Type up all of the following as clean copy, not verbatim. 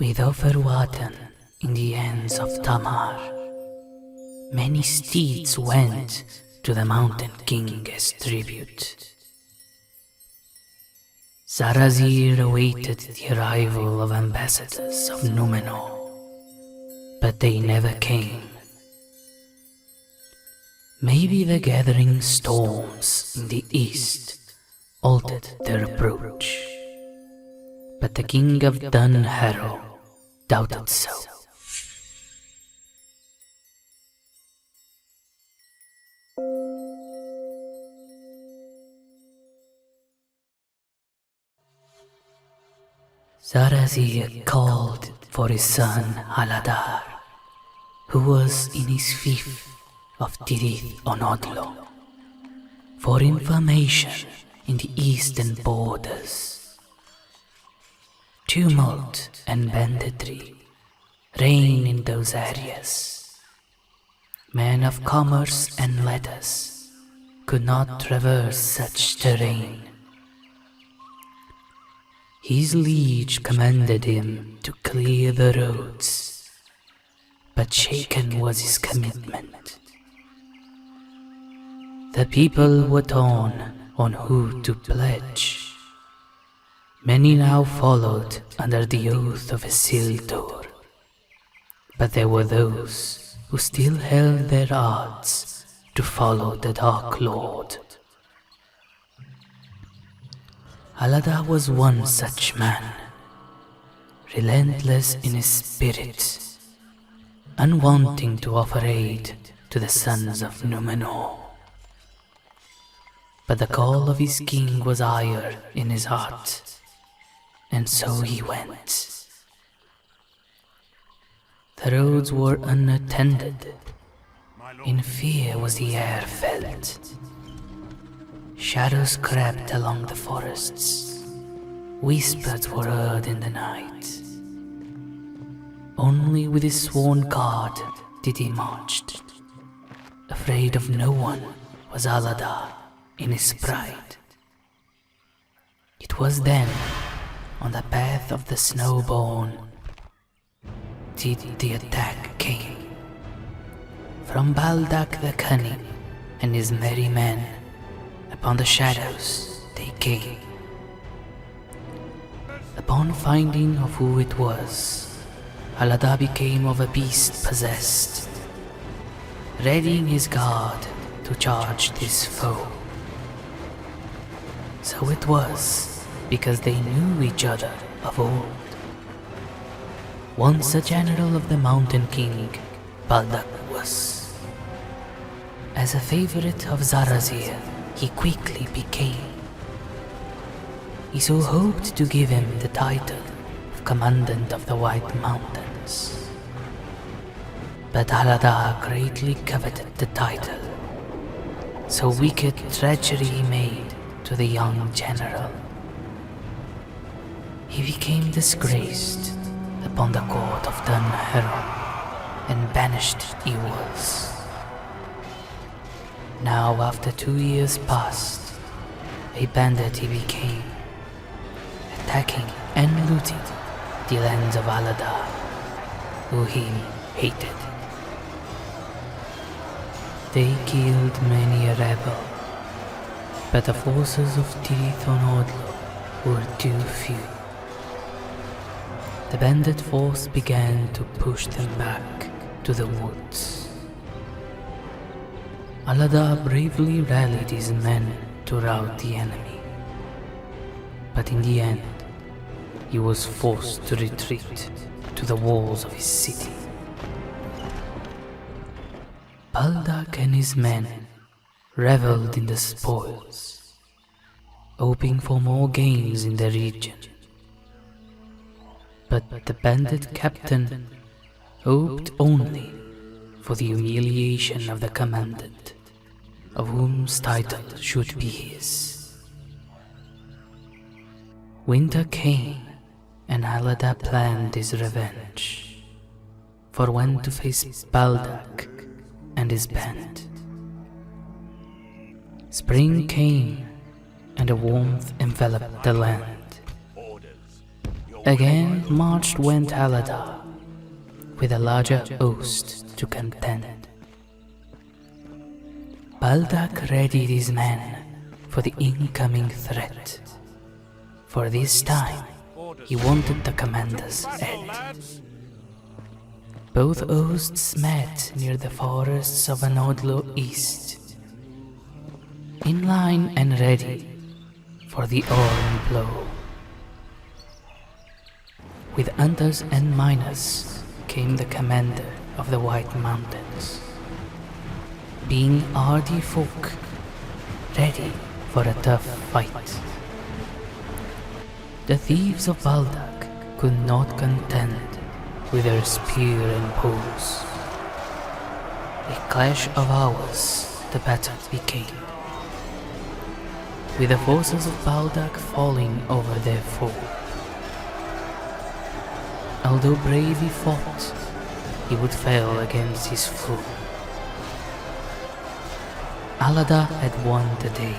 With Overwaten in the hands of Tamar, many steeds went to the Mountain King as tribute. Zarazir awaited the arrival of ambassadors of Numenor, but they never came. Maybe the gathering storms in the east altered their approach, but the king of Dun Harrow doubted so. Zarazir called for his son Haladar, who was in his fief of Tirith Onodlo, for information in the eastern borders. Tumult and banditry reign in those areas. Men of commerce and letters could not traverse such terrain. His liege commanded him to clear the roads, but shaken was his commitment. The people were torn on who to pledge. Many now followed under the oath of Isildur, but there were those who still held their odds to follow the Dark Lord. Haladar was one such man, relentless in his spirit, unwanting to offer aid to the sons of Numenor. But the call of his king was higher in his heart, and so he went. The roads were unattended. In fear was the air felt. Shadows crept along the forests. Whispers were heard in the night. Only with his sworn guard did he march. Afraid of no one was Haladar in his pride. It was then, on the path of the Snowborn, did the attack came. From Baldak the Cunning and his merry men, upon the shadows they came. Upon finding of who it was, Haladar became of a beast possessed, readying his guard to charge this foe. So it was because they knew each other of old. Once a general of the Mountain King, Baldak was. As a favorite of Zarazir, he quickly became. He so hoped to give him the title of Commandant of the White Mountains. But Haladar greatly coveted the title, so wicked treachery he made to the young general. He became disgraced upon the court of Dun Harrow and banished he was. Now after 2 years past, a bandit he became, attacking and looting the lands of Haladar, who he hated. They killed many a rebel, but the forces of Tirith Onodlo were too few. The bandit force began to push them back to the woods. Haladar bravely rallied his men to rout the enemy, but in the end, he was forced to retreat to the walls of his city. Baldak and his men reveled in the spoils, hoping for more gains in the region. But the bandit captain hoped only for the humiliation of the commandant, of whom's title should be his. Winter came, and Haladar planned his revenge, for when to face Baldak and his band. Spring came, and a warmth enveloped the land. Orders. Your Again marched went Aladar, with a larger host to contend. Baldak readied his men for the incoming threat, for this time he wanted the commander's head. Both hosts met near the forests of Onodlo east, in line and ready for the horn blow. With hunters and miners came the commander of the White Mountains, being hardy folk, ready for a tough fight. The thieves of Baldak could not contend with their spear and bows. A clash of hours the battle became, with the forces of Baldak falling over their foe. Although brave he fought, he would fail against his foe. Aladar had won the day.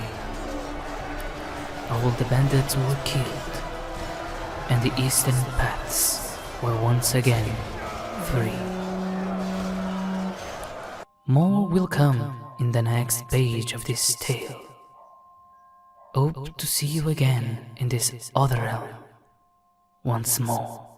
All the bandits were killed, and the eastern paths were once again free. More will come in the next page of this tale. Hope to see you again in this other realm once more.